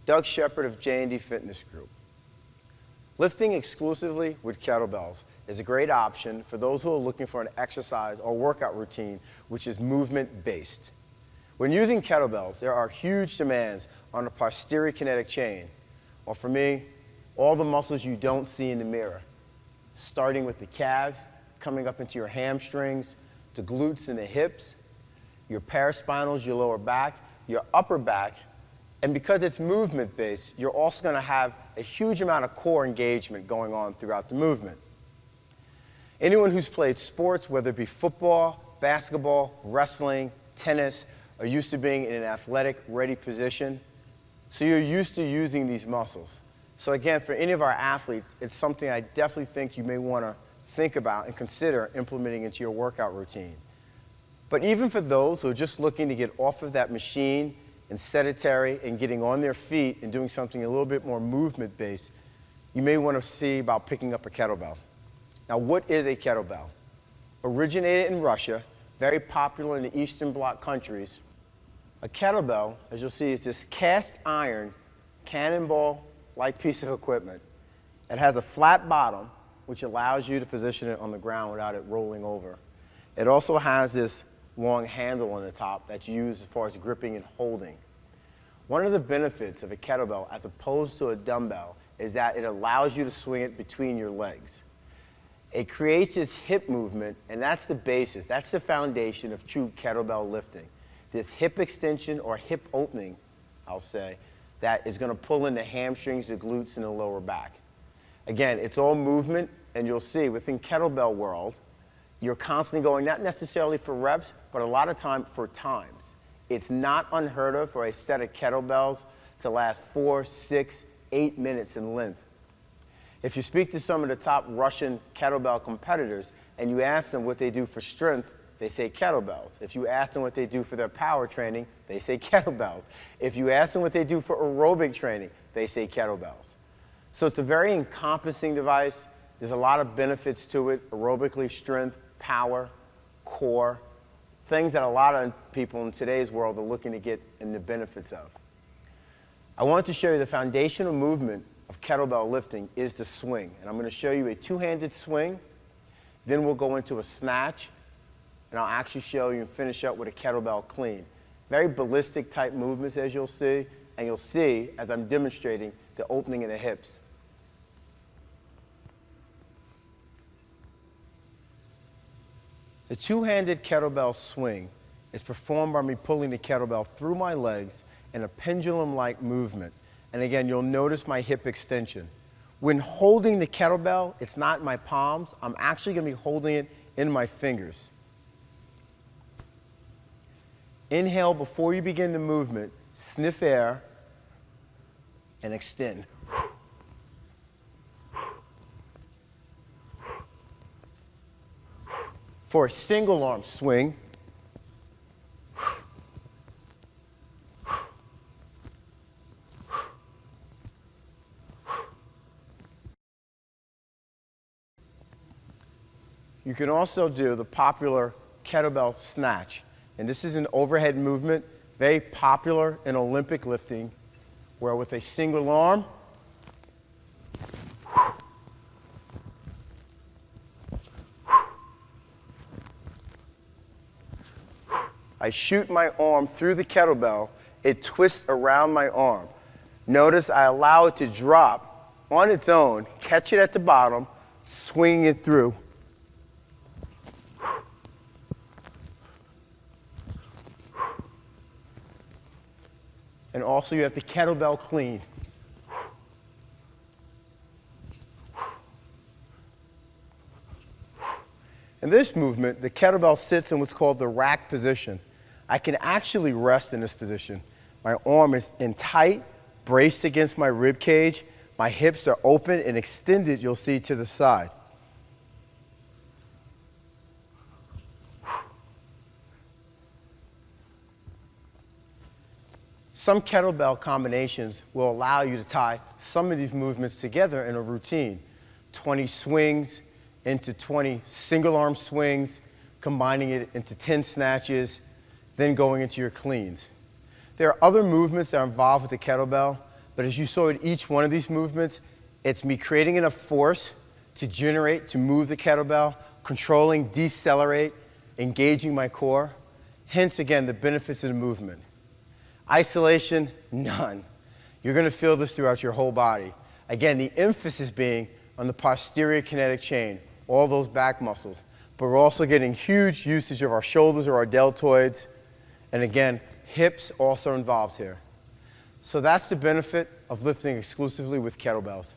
Doug Shepard of J&D Fitness Group. Lifting exclusively with kettlebells is a great option for those who are looking for an exercise or workout routine which is movement-based. When using kettlebells, there are huge demands on the posterior kinetic chain, or for me, all the muscles you don't see in the mirror, starting with the calves, coming up into your hamstrings, the glutes and the hips, your paraspinals, your lower back, your upper back, and because it's movement-based, you're also going to have a huge amount of core engagement going on throughout the movement. Anyone who's played sports, whether it be football, basketball, wrestling, tennis, are used to being in an athletic, ready position. So you're used to using these muscles. So again, for any of our athletes, it's something I definitely think you may want to think about and consider implementing into your workout routine. But even for those who are just looking to get off of that machine and sedentary and getting on their feet and doing something a little bit more movement-based, you may want to see about picking up a kettlebell. Now, what is a kettlebell? Originated in Russia, very popular in the Eastern Bloc countries. A kettlebell, as you'll see, is this cast iron, cannonball-like piece of equipment. It has a flat bottom, which allows you to position it on the ground without it rolling over. It also has this long handle on the top that's used as far as gripping and holding. One of the benefits of a kettlebell as opposed to a dumbbell is that it allows you to swing it between your legs. It creates this hip movement, and that's the basis, that's the foundation of true kettlebell lifting. This hip extension or hip opening, I'll say, that is going to pull in the hamstrings, the glutes, and the lower back. Again, it's all movement, and you'll see within kettlebell world, you're constantly going, not necessarily for reps, but a lot of time for times. It's not unheard of for a set of kettlebells to last 4, 6, 8 minutes in length. If you speak to some of the top Russian kettlebell competitors and you ask them what they do for strength, they say kettlebells. If you ask them what they do for their power training, they say kettlebells. If you ask them what they do for aerobic training, they say kettlebells. So it's a very encompassing device. There's a lot of benefits to it, aerobically, strength, power, core, things that a lot of people in today's world are looking to get in the benefits of. I want to show you the foundational movement of kettlebell lifting is the swing. And I'm going to show you a two-handed swing, then we'll go into a snatch, and I'll actually show you and finish up with a kettlebell clean. Very ballistic type movements, as you'll see, and you'll see as I'm demonstrating the opening in the hips. The two-handed kettlebell swing is performed by me pulling the kettlebell through my legs in a pendulum-like movement. And again, you'll notice my hip extension. When holding the kettlebell, it's not in my palms. I'm actually going to be holding it in my fingers. Inhale before you begin the movement, sniff air, and extend. For a single arm swing, you can also do the popular kettlebell snatch. And this is an overhead movement, very popular in Olympic lifting, where with a single arm, I shoot my arm through the kettlebell, it twists around my arm. Notice I allow it to drop on its own, catch it at the bottom, swing it through. And also you have the kettlebell clean. In this movement, the kettlebell sits in what's called the rack position. I can actually rest in this position. My arm is in tight, braced against my rib cage. My hips are open and extended, you'll see, to the side. Some kettlebell combinations will allow you to tie some of these movements together in a routine. 20 swings into 20 single arm swings, combining it into 10 snatches, then going into your cleans. There are other movements that are involved with the kettlebell, But as you saw in each one of these movements, it's me creating enough force to generate, to move the kettlebell, controlling, decelerate, engaging my core. Hence, again, the benefits of the movement. Isolation, none. You're going to feel this throughout your whole body. Again, the emphasis being on the posterior kinetic chain, all those back muscles. But we're also getting huge usage of our shoulders or our deltoids. And again, hips also involved here. So that's the benefit of lifting exclusively with kettlebells.